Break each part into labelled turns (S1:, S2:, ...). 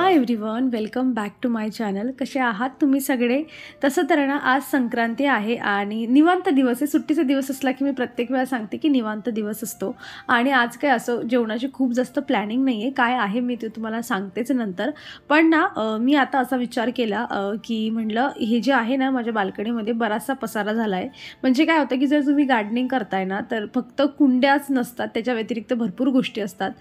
S1: High everyone, welcome back to my channel. कसे आहात तुम्ही सगळे? तसं तर ना, आज संक्रांती आहे आणि निवांत दिवस आहे. सुट्टीचा दिवस असला की मी प्रत्येक वेळा सांगते की निवांत दिवस असतो. आणि आज काय असं जेवणाची खूप जास्त प्लॅनिंग नाही आहे. काय आहे मी ते तुम्हाला सांगतेच नंतर. पण ना मी आता असा विचार केला की म्हटलं हे जे आहे ना, माझ्या बाल्कनीमध्ये बराचसा पसारा झाला आहे. म्हणजे काय होतं की जर तुम्ही गार्डनिंग करताय ना, तर फक्त कुंड्याच नसतात, त्याच्या व्यतिरिक्त भरपूर गोष्टी असतात.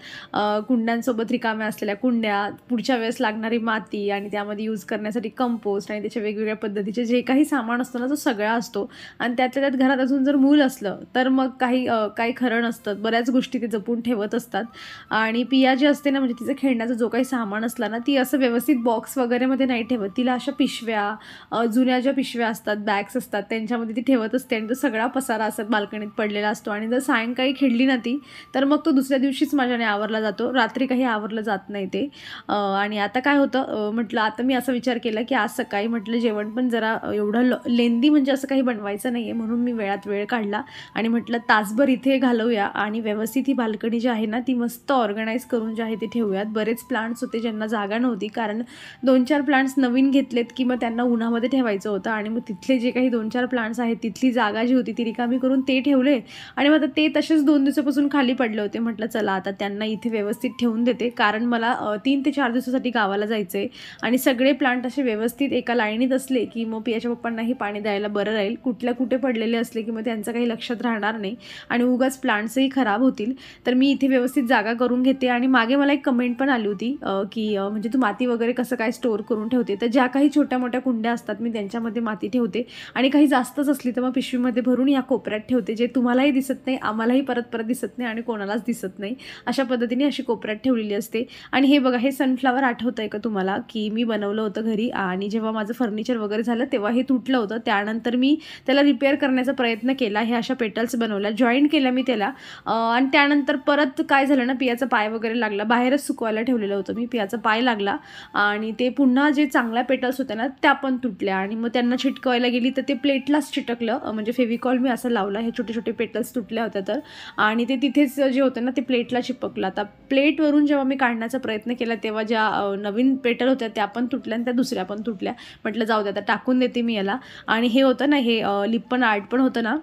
S1: कुंड्यांसोबत रिकाम्या असलेल्या कुंड्या, पुढच्या वेळेस लागणारी माती आणि त्यामध्ये यूज करण्यासाठी कंपोस्ट आणि त्याच्या वेगवेगळ्या पद्धतीचे जे काही सामान असतो ना, तो सगळा असतो. आणि त्यातल्या त्यात घरात अजून जर मूल असलं तर मग काही खरं नसतं. बऱ्याच गोष्टी ते जपून ठेवत असतात. आणि पिया जी असते ना, म्हणजे तिचं खेळण्याचा जो काही सामान असला ना, ती असं व्यवस्थित बॉक्स वगैरेमध्ये नाही ठेवत. तिला अशा पिशव्या, जुन्या ज्या पिशव्या असतात, बॅग्स असतात, त्यांच्यामध्ये ती ठेवत असते आणि तो सगळा पसारा असं बाल्कनीत पडलेला असतो. आणि जर सायंकाळी खेळली ना ती, तर मग तो दुसऱ्या दिवशीच माझ्याने आवरला जातो. रात्री काही आवरलं जात नाही ते. आणि आता काय होतं, म्हटलं आता मी असा विचार केला की आज सकाळी म्हटलं जेवण पण जरा एवढं लेंदी म्हणजे असं काही बनवायचं नाही आहे, म्हणून मी वेळात वेळ काढला आणि म्हटलं तासभर इथे घालवूया आणि व्यवस्थित ही बाल्कनी जी आहे ना, ती मस्त ऑर्गनाईज करून जे आहे ते ठेवूयात. बरेच प्लांट्स होते ज्यांना जागा नव्हती, कारण 2-4 प्लांट्स नवीन घेतलेत की मग त्यांना उन्हामध्ये ठेवायचं होतं आणि मग तिथले जे काही 2-4 प्लांट्स आहेत तिथली जागा जी होती ती रिकामी करून ते ठेवले. आणि मग आता ते तसेच 2 दिवसापासून खाली पडले होते. म्हटलं चला आता त्यांना इथे व्यवस्थित ठेवून देते, कारण मला 3 ते 4 दिवसासाठी गावाला जायचं आहे. आणि सगळे प्लांट असे व्यवस्थित एका लाईनीत असले की मग पियाच्या पप्पांनाही पाणी द्यायला बरं राहील. कुठल्या कुठे पडलेले असले की मग त्यांचं काही लक्षात राहणार नाही आणि उगाच प्लांट्सही खराब होतील. तर मी इथे व्यवस्थित जागा करून घेते. आणि मागे मला एक कमेंट पण आली होती की म्हणजे तू माती वगैरे कसं काय स्टोअर करून ठेवते. तर ज्या काही छोट्या मोठ्या कुंड्या असतात मी त्यांच्यामध्ये माती ठेवते आणि काही जास्तच असली तर मग पिशवीमध्ये भरून या कोपऱ्यात ठेवते, जे तुम्हालाही दिसत नाही, आम्हालाही परत परत दिसत नाही आणि कोणालाच दिसत नाही. अशा पद्धतीने अशी कोपऱ्यात ठेवलेली असते. आणि हे बघा, हे सनफ्लावर आठवतं आहे का तुम्हाला, की मी बनवलं होतं घरी आणि जेव्हा माझं फर्निचर वगैरे झालं तेव्हा हे तुटलं होतं. त्यानंतर मी त्याला रिपेअर करण्याचा प्रयत्न केला. हे अशा पेटल्स बनवल्या, जॉईंट केल्या मी त्याला. आणि त्यानंतर परत काय झालं ना, पियाचा पाय वगैरे लागला. बाहेरच सुकवायला ठेवलेलं होतं मी, पियाचा पाय लागला आणि ते पुन्हा जे चांगल्या पेटल्स होत्या ना त्या पण तुटल्या. आणि मग त्यांना चिटकवायला गेली तर ते प्लेटलाच चिटकलं. म्हणजे फेविकॉल मी असं लावला, हे छोटे छोटे पेटल्स तुटल्या होत्या तर, आणि ते तिथेच जे होतं ना ते प्लेटला चिपकलं. आता प्लेटवरून जेव्हा मी काढण्याचा प्रयत्न केला तेव्हा ज्या नवीन पेटल होत्या त्या पण तुटल्या आणि त्या दुसऱ्या पण तुटल्या. म्हटलं जाऊ दे आता टाकून देते मी याला. आणि हे होतं ना, हे लिप्पन आर्ट पण होतं ना,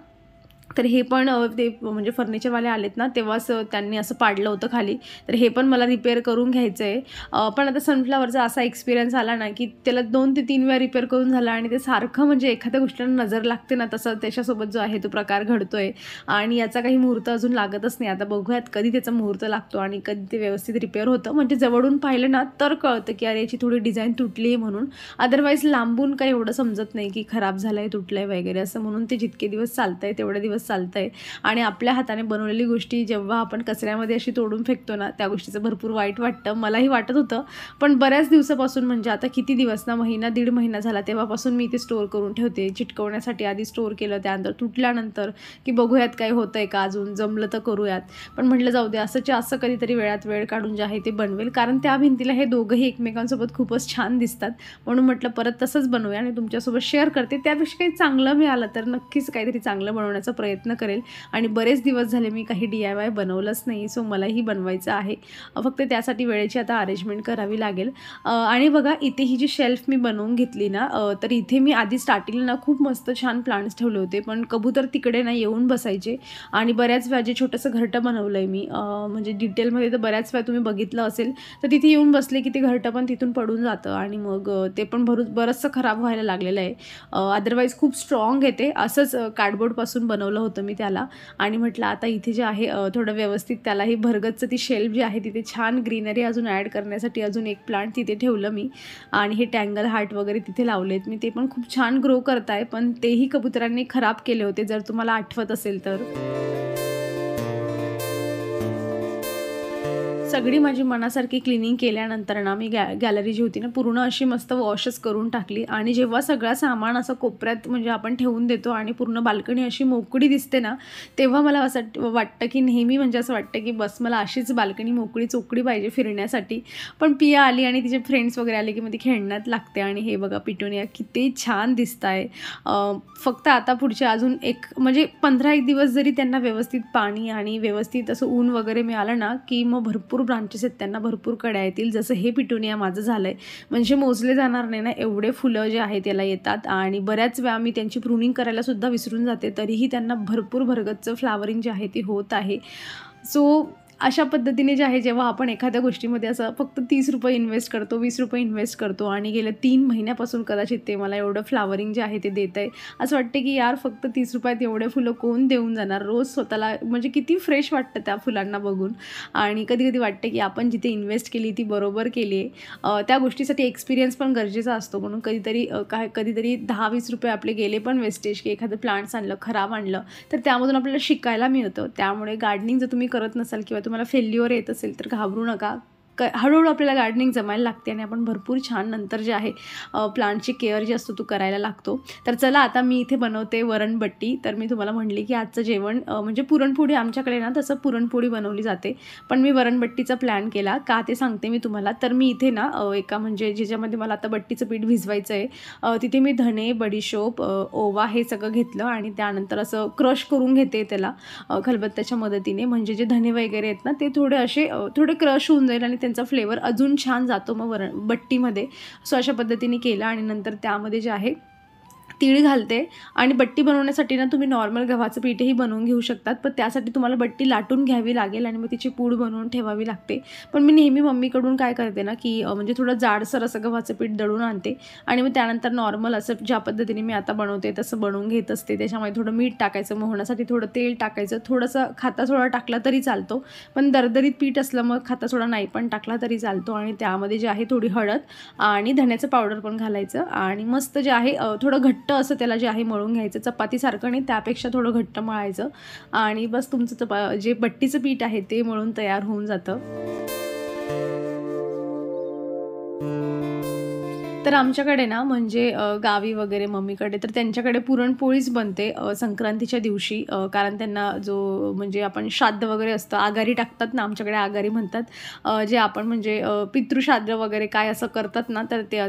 S1: तर हे पण ते म्हणजे फर्निचरवाले आलेत ना तेव्हाच त्यांनी असं पाडलं होतं खाली. तर हे पण मला रिपेअर करून घ्यायचं आहे. पण आता सनफ्लावरचा असा एक्सपिरियन्स आला ना की त्याला 2 ते 3 वेळा रिपेअर करून झाला आणि ते सारखं म्हणजे एखाद्या गोष्टीला नजर लागते ना, तसं त्याच्यासोबत जो आहे तो प्रकार घडतोय. आणि याचा काही मुहूर्त अजून लागतच नाही. आता बघूयात कधी त्याचा मुहूर्त लागतो आणि कधी ते व्यवस्थित रिपेअर होतं. म्हणजे जवळून पाहिलं ना तर कळतं की अरे याची थोडी डिझाईन तुटली आहे म्हणून. अदरवाईज लांबून काही एवढं समजत नाही की खराब झालं आहे, तुटलं आहे वगैरे असं. म्हणून ते जितके दिवस चालतं आहे तेवढे दिवस चालतंय. आणि आपल्या हाताने बनवलेली गोष्टी जेव्हा आपण कचऱ्यामध्ये अशी तोडून फेकतो ना, त्या गोष्टीचं भरपूर वाईट वाटतं. मलाही वाटत होतं. पण बऱ्याच दिवसापासून, म्हणजे आता किती दिवस ना, महिना दीड महिना झाला, तेव्हापासून मी ते स्टोअर करून ठेवते. चिटकवण्यासाठी आधी स्टोअर केलं, त्यानंतर तुटल्यानंतर की बघूयात काय होतंय का, अजून जमलं तर करूयात. पण म्हटलं जाऊ दे, असं कधीतरी वेळात वेळ काढून जे आहे ते बनवेल, कारण त्या भिंतीला हे दोघंही एकमेकांसोबत खूपच छान दिसतात. म्हणून म्हटलं परत तसंच बनवूया आणि तुमच्यासोबत शेअर करते. त्यापेक्षा काही चांगलं मिळालं तर नक्कीच काहीतरी चांगलं बनवण्याचा प्रयत्न करेल. आणि बरेच दिवस झाले मी काही DIY बनवलंच नाही, सो मलाही बनवायचं आहे. फक्त त्यासाठी वेळेची आता अरेंजमेंट करावी लागेल. आणि बघा, इथे ही जी शेल्फ मी बनवून घेतली ना, तर इथे मी आधी स्टार्टिंगला ना खूप मस्त छान प्लांट्स ठेवले होते, पण कबूतर तिकडे ना येऊन बसायचे. आणि बऱ्याच वेळा जे छोटंसं घरटं बनवलं आहे मी, म्हणजे डिटेलमध्ये तर बऱ्याच वेळा तुम्ही बघितलं असेल, तर तिथे येऊन बसले की ते घरटं पण तिथून पडून जातं आणि मग ते पण बरंचसं खराब व्हायला लागलेलं आहे. अदरवाईज खूप स्ट्रॉंग येते. असंच कार्डबोर्डपासून बनवलं होतं मी त्याला. आणि म्हटलं आता इथे जे आहे थोडं व्यवस्थित त्यालाही भरगतचं ती शेल्फ जी आहे तिथे छान ग्रीनरी अजून ॲड करण्यासाठी अजून एक प्लांट तिथे ठेवलं मी. आणि हे टँगल हार्ट वगैरे तिथे लावलेत मी, ते पण खूप छान ग्रो करत आहे. पण तेही कबुतरांनी खराब केले होते, जर तुम्हाला आठवत असेल तर. सगळी माझी मनासारखी क्लिनिंग केल्यानंतर ना, मी गॅलरी जी होती ना पूर्ण अशी मस्त वॉशच करून टाकली. आणि जेव्हा सगळं सामान असं कोपऱ्यात म्हणजे आपण ठेवून देतो आणि पूर्ण बाल्कनी अशी मोकळी दिसते ना, तेव्हा मला असं वाटतं की नेहमी म्हणजे असं वाटतं की बस मला अशीच बाल्कनी मोकळी चोकळी पाहिजे फिरण्यासाठी. पण पिया आली आणि तिचे फ्रेंड्स वगैरे आले की मग ती खेळण्यात लागते. आणि हे बघा, पिटोनिया किती छान दिसत आहे. फक्त आता पुढचे अजून म्हणजे 15 एक दिवस जरी त्यांना व्यवस्थित पाणी आणि व्यवस्थित असं ऊन वगैरे मिळालं ना, की मग भरपूर भरपूर ब्रांचेस आहेत, त्यांना भरपूर कड्या येतील. जसं हे पिटुनिया माझं झालं आहे, म्हणजे मोजले जाणार नाही ना एवढे फुलं जे आहेत त्याला येतात. आणि बऱ्याच वेळा मी त्यांची प्रूनिंग करायलासुद्धा विसरून जाते, तरीही त्यांना भरपूर भरगतचं फ्लावरिंग जे आहे ती होत आहे. सो अशा पद्धतीने जे आहे, जेव्हा आपण एखाद्या गोष्टीमध्ये असं फक्त ₹30 इन्व्हेस्ट करतो, ₹20 इन्व्हेस्ट करतो आणि गेल्या 3 महिन्यापासून कदाचित ते मला एवढं फ्लावरिंग जे आहे ते देत आहे. असं वाटतं की यार फक्त ₹30त एवढे फुलं कोण देऊन जाणार. रोज स्वतःला म्हणजे किती फ्रेश वाटतं त्या फुलांना बघून. आणि कधी कधी वाटतं की आपण जिथे इन्व्हेस्ट केली ती बरोबर केली आहे. त्या गोष्टीसाठी एक्सपिरियन्स पण गरजेचा असतो. म्हणून कधीतरी कधीतरी ₹10-20 आपले गेले पण वेस्टेज, की एखादं प्लांट्स आणलं, खराब आणलं, तर त्यामधून आपल्याला शिकायला मिळतं. त्यामुळे गार्डनिंग जर तुम्ही करत नसाल किंवा तुम्हाला फेल्युअर येत असेल तर घाबरू नका. हळूहळू आपल्याला गार्डनिंग जमायला लागते आणि आपण भरपूर छान नंतर जे आहे प्लांटची केअर जी असतो तो करायला लागतो. तर चला आता मी इथे बनवते वरणबट्टी. तर मी तुम्हाला म्हणली की आजचं जेवण म्हणजे पुरणपोळी आमच्याकडे ना तसं पुरणपोळी बनवली जाते, पण मी वरणबट्टीचा प्लॅन केला का ते सांगते मी तुम्हाला. तर मी इथे ना एका म्हणजे ज्याच्यामध्ये मला आता बट्टीचं पीठ भिजवायचं आहे तिथे मी धणे, बडीशोप, ओवा हे सगळं घेतलं आणि त्यानंतर असं क्रश करून घेते त्याला खलबत्त्याच्या मदतीने. म्हणजे जे धणे वगैरे आहेत ना ते थोडे क्रश होऊन जाईल आणि त्यांचा फ्लेवर अजून छान जातो मग बट्टीमध्ये. सो अशा पद्धतीने केलं आणि नंतर त्यामध्ये जे आहे तीळ घालते. आणि बट्टी बनवण्यासाठी ना तुम्ही नॉर्मल गव्हाचं पीठही बनवून घेऊ शकतात, पण त्यासाठी तुम्हाला बट्टी लाटून घ्यावी लागेल आणि मग तिची पूड बनवून ठेवावी लागते. पण मी नेहमी मम्मीकडून काय करते ना की म्हणजे थोडं जाडसर असं गव्हाचं पीठ दळून आणते आणि मग त्यानंतर नॉर्मल असं ज्या पद्धतीने मी आता बनवते तसं बनवून घेत असते. त्याच्यामध्ये थोडं मीठ टाकायचं, मोहण्यासाठी थोडं तेल टाकायचं, थोडंसं खाता सोडा टाकला तरी चालतो, पण दरदरीत पीठ असलं मग खाता सोडा नाही पण टाकला तरी चालतो. आणि त्यामध्ये जे आहे थोडी हळद आणि धण्याचं पावडर पण घालायचं आणि मस्त जे आहे थोडं घट्ट असं त्याला जे आहे मळून घ्यायचं. चपातीसारखं नाही, त्यापेक्षा थोडं घट्ट मळायचं आणि बस तुमचं जे बट्टीचं पीठ आहे ते मळून तयार होऊन जातं. तर आमच्याकडे ना म्हणजे गावी वगैरे मम्मीकडे तर त्यांच्याकडे पुरणपोळीच बनते संक्रांतीच्या दिवशी. कारण त्यांना जो म्हणजे आपण श्राद्ध वगैरे असतं, आगारी टाकतात ना, आमच्याकडे आगारी म्हणतात, जे आपण म्हणजे पितृश्राद्ध वगैरे काय असं करतात ना, तर ते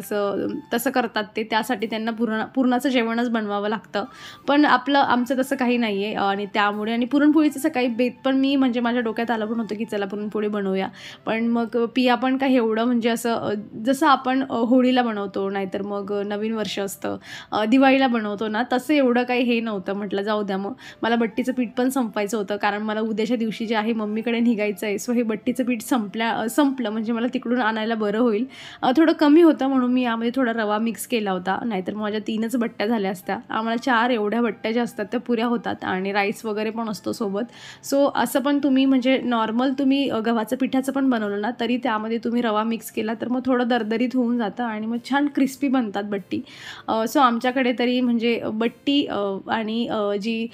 S1: तसं करतात ते. त्यासाठी त्यांना पुरणाचं जेवणच बनवावं लागतं. पण आमचं तसं काही नाही आहे आणि त्यामुळे आणि पुरणपोळीचं सकाळी बेत पण मी म्हणजे माझ्या डोक्यात आलं पण होतं की चला पुरणपोळी बनवूया. पण मग पिया पण काही एवढं म्हणजे असं जसं आपण होळीला बनवतो नाहीतर मग नवीन वर्ष असतं, दिवाळीला बनवतो ना, तसं एवढं काही हे नव्हतं. म्हटलं जाऊ द्या, मग मला बट्टीचं पीठ पण संपायचं होतं कारण मला उद्याच्या दिवशी जे आहे मम्मीकडे निघायचं आहे. सो हे बट्टीचं पीठ संपलं म्हणजे मला तिकडून आणायला बरं होईल. थोडं कमी होतं म्हणून मी यामध्ये थोडा रवा मिक्स केला होता, नाहीतर माझ्या 3च बट्ट्या झाल्या असत्या. आम्हाला 4 एवढ्या बट्ट्या ज्या असतात त्या पुऱ्या होतात आणि राईस वगैरे पण असतो सोबत. सो असं पण तुम्ही म्हणजे नॉर्मल तुम्ही गव्हाचं पिठाचं पण बनवलं ना तरी त्यामध्ये तुम्ही रवा मिक्स केला तर मग थोडं दरदरीत होऊन जातं आणि मग छान क्रिस्पी बनतात बट्टी. सो आमच्याकडे तरी म्हणजे बट्टी आणि जी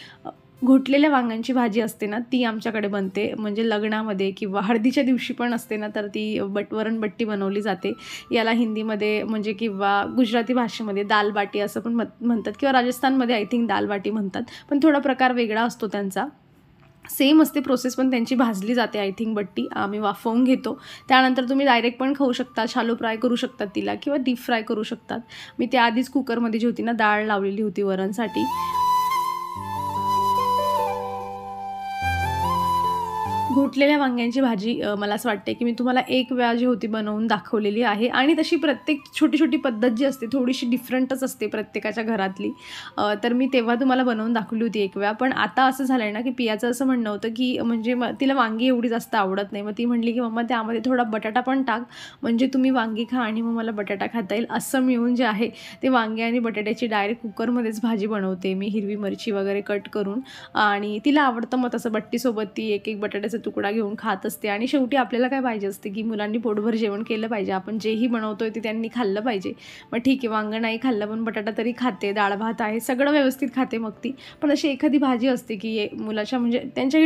S1: घोटलेल्या वांग्यांची भाजी असते ना ती आमच्याकडे बनते. म्हणजे लग्नामध्ये किंवा हळदीच्या दिवशी पण असते ना तर ती वरणबट्टी बनवली जाते. याला हिंदीमध्ये म्हणजे किंवा गुजराती भाषेमध्ये दाल बाटी असं पण म्हणतात किंवा राजस्थानमध्ये आय थिंक दाल बाटी म्हणतात, पण थोडा प्रकार वेगळा असतो त्यांचा. सेम असते प्रोसेस, पण त्यांची भाजली जाते आय थिंक बट्टी. आम्ही वाफवून घेतो. त्यानंतर तुम्ही डायरेक्ट पण खाऊ शकता, शालो फ्राय करू शकतात तिला किंवा डीप फ्राय करू शकतात. मी त्याआधीच कुकरमध्ये जी होती ना डाळ लावलेली होती वरणसाठी. घोटलेल्या वांग्यांची भाजी मला असं वाटते की मी तुम्हाला एक वेळा जी होती बनवून दाखवलेली आहे आणि तशी प्रत्येक छोटी छोटी पद्धत जी असते थोडीशी डिफरंटच असते प्रत्येकाच्या घरातली. तर मी तेव्हा तुम्हाला बनवून दाखवली होती एक वेळा. पण आता असं झालं आहे ना की पियाचं असं म्हणणं होतं की म्हणजे तिला वांगी एवढी जास्त आवडत नाही. मग ती म्हणली की मम्मा त्यामध्ये थोडा बटाटा पण टाक, म्हणजे तुम्ही वांगी खा आणि मग मला बटाटा खाता येईल. असं मिळून जे आहे ते वांगी आणि बटाट्याची डायरेक्ट कुकरमध्येच भाजी बनवते मी, हिरवी मिरची वगैरे कट करून. आणि तिला आवडतं मग तसं बट्टीसोबत ती एक एक बटाट्याचा तुकडा घेऊन खात असते. आणि शेवटी आपल्याला काय पाहिजे असते की मुलांनी पोटभर जेवण केलं पाहिजे, आपण जेही बनवतोय ते त्यांनी खाल्लं पाहिजे. मग ठीक आहे वांगं नाही खाल्लं पण बटाटा तरी खाते, डाळ भात आहे सगळं व्यवस्थित खाते मग ती. पण अशी एखादी भाजी असते की मुलाच्या म्हणजे त्यांच्या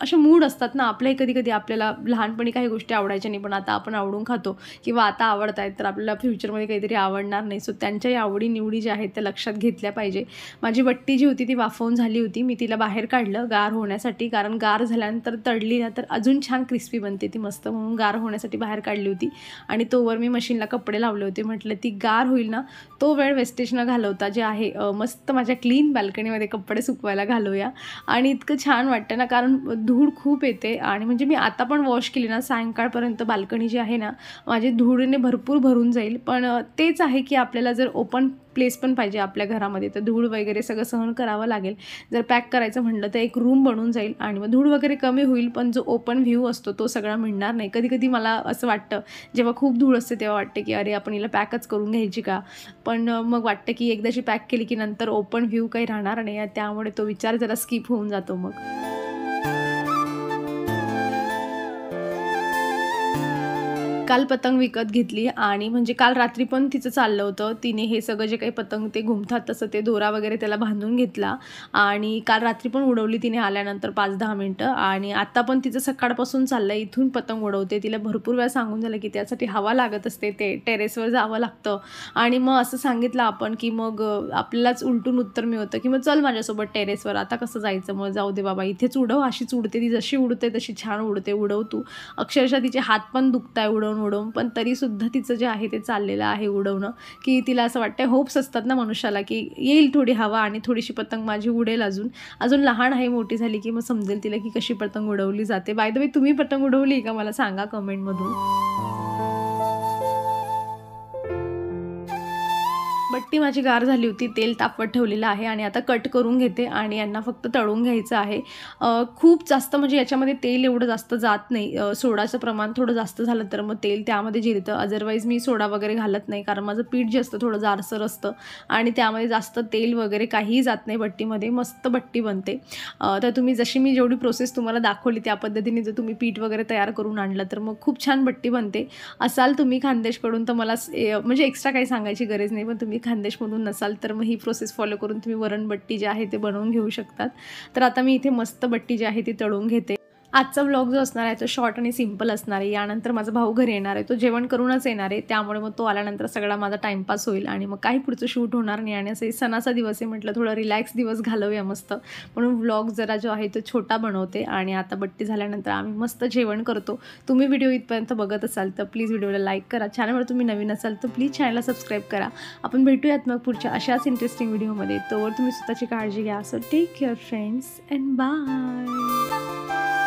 S1: असे मूड असतात ना आपल्याही. कधी कधी आपल्याला लहानपणी काही गोष्टी आवडायच्या नाही पण आता आपण आवडून खातो किंवा आता आवडत आहेत तर आपल्याला फ्युचरमध्ये काहीतरी आवडणार नाही. सो त्यांच्याही आवडी निवडी ज्या आहेत त्या लक्षात घेतल्या पाहिजे. माझी बट्टी जी होती ती वाफवून झाली होती, मी तिला बाहेर काढलं गार होण्यासाठी, कारण गार झाल्यानंतर काढली ना तर अजून छान क्रिस्पी बनते ती मस्त, म्हणून गार होण्यासाठी बाहेर काढली होती. आणि तोवर मी मशीनला कपडे लावले होते. म्हटलं ती गार होईल ना, तो वेळ वेस्टेज न घालवता जे आहे मस्त माझ्या क्लीन बाल्कनीमध्ये कपडे सुकवायला घालूया. आणि इतकं छान वाटतं ना, कारण धूळ खूप येते. आणि म्हणजे मी आता पण वॉश केली ना, सायंकाळपर्यंत बाल्कनी जी आहे ना माझी धूळीने भरपूर भरून जाईल. पण तेच आहे की आपल्याला जर ओपन प्लेस पण पाहिजे आपल्या घरामध्ये, तर धूळ वगैरे सगळं सहन करावं लागेल. जर पॅक करायचं म्हटलं तर एक रूम बनून जाईल आणि मग धूळ वगैरे कमी होईल, पण जो ओपन व्ह्यू असतो तो सगळा मिळणार नाही. कधी कधी मला असं वाटतं, जेव्हा खूप धूळ असते तेव्हा वाटते की अरे आपण हिला पॅकच करून घ्यायची का. पण मग वाटतं की एकदाची पॅक केली की नंतर ओपन व्ह्यू काही राहणार नाही, त्यामुळे तो विचार जरा स्किप होऊन जातो मग. काल पतंग विकत घेतली आणि म्हणजे काल रात्री पण तिचं चाललं होतं. तिने हे सगळं जे काही पतंग ते घुमतात तसं ते दोरा वगैरे त्याला बांधून घेतला आणि काल रात्री पण उडवली तिने आल्यानंतर 5-10 मिनिटं. आणि आता पण तिचं सकाळपासून चाललं आहे, इथून पतंग उडवते. तिला भरपूर वेळा सांगून झालं की त्यासाठी हवा लागत असते, ते टेरेसवर जावं लागतं. आणि मग असं सांगितलं आपण की मग आपल्यालाच उलटून उत्तर मिळतं की मग चल माझ्यासोबत टेरेसवर. आता कसं जायचं, मग जाऊ दे बाबा, इथेच उडव. अशीच उडते ती, जशी उडते तशी छान उडते, उडव तू. अक्षरशः तिचे हात पण दुखत आहे उडवून, पण तरीसुद्धा तिचं जे आहे ते चाललेलं आहे उडवणं. की तिला असं वाटतं, होप्स असतात ना मनुष्याला की येईल थोडी हवा आणि थोडीशी पतंग माझी उडेल. अजून लहान आहे, मोठी झाली की मग समजेल तिला की कशी पतंग उडवली जाते. बाय द वे, तुम्ही पतंग उडवली का मला सांगा कमेंटमधून. बट्टी माझी गार झाली होती, तेल तापवत ठेवलेलं आहे आणि आता कट करून घेते आणि यांना फक्त तळून घ्यायचं आहे. खूप जास्त म्हणजे याच्यामध्ये तेल एवढं जास्त जात नाही. सोडाचं प्रमाण थोडं जास्त झालं तर मग तेल त्यामध्ये जिरतं. अदरवाईज मी सोडा वगैरे घालत नाही, कारण माझं पीठ जे असतं थोडं जाडसर असतं आणि त्यामध्ये जास्त तेल वगैरे काहीही जात नाही बट्टीमध्ये. मस्त बट्टी बनते. तर तुम्ही जशी मी जेवढी प्रोसेस तुम्हाला दाखवली त्या पद्धतीने जर तुम्ही पीठ वगैरे तयार करून आणलं तर मग खूप छान बट्टी बनते. असाल तुम्ही खानदेशकडून तर मला म्हणजे एक्स्ट्रा काही सांगायची गरज नाही, पण तुम्ही खानदेशमधून नसाल तर मग ही प्रोसेस फॉलो करून तुम्ही वरण बट्टी जे आहे ते बनवून घेऊ शकतात. तर आता मी इथे मस्त बट्टी जी आहे ती तळून घेते. आजचा व्लॉग जो असणार आहे तो शॉर्ट आणि सिंपल असणार आहे. यानंतर माझा भाऊ घरी येणार आहे, तो जेवण करूनच येणार आहे, त्यामुळे मग तो आल्यानंतर सगळा माझा टाईमपास होईल आणि मग काही पुढचं शूट होणार नाही. आणि असं सणाचा दिवस आहे, म्हटलं थोडं रिलॅक्स दिवस घालवूया मस्त, म्हणून व्लॉग जरा जो आहे तो छोटा बनवते. आणि आता बट्टी झाल्यानंतर आम्ही मस्त जेवण करतो. तुम्ही व्हिडिओ इथपर्यंत बघत असाल तर प्लीज व्हिडिओला लाईक करा. चॅनलवर तुम्ही नवीन असाल तर प्लीज चॅनलला सबस्क्राईब करा. आपण भेटूयात मग पुढच्या अशाच इंटरेस्टिंग व्हिडिओमध्ये. तोवर तुम्ही स्वतःची काळजी घ्या. So take care friends and bye.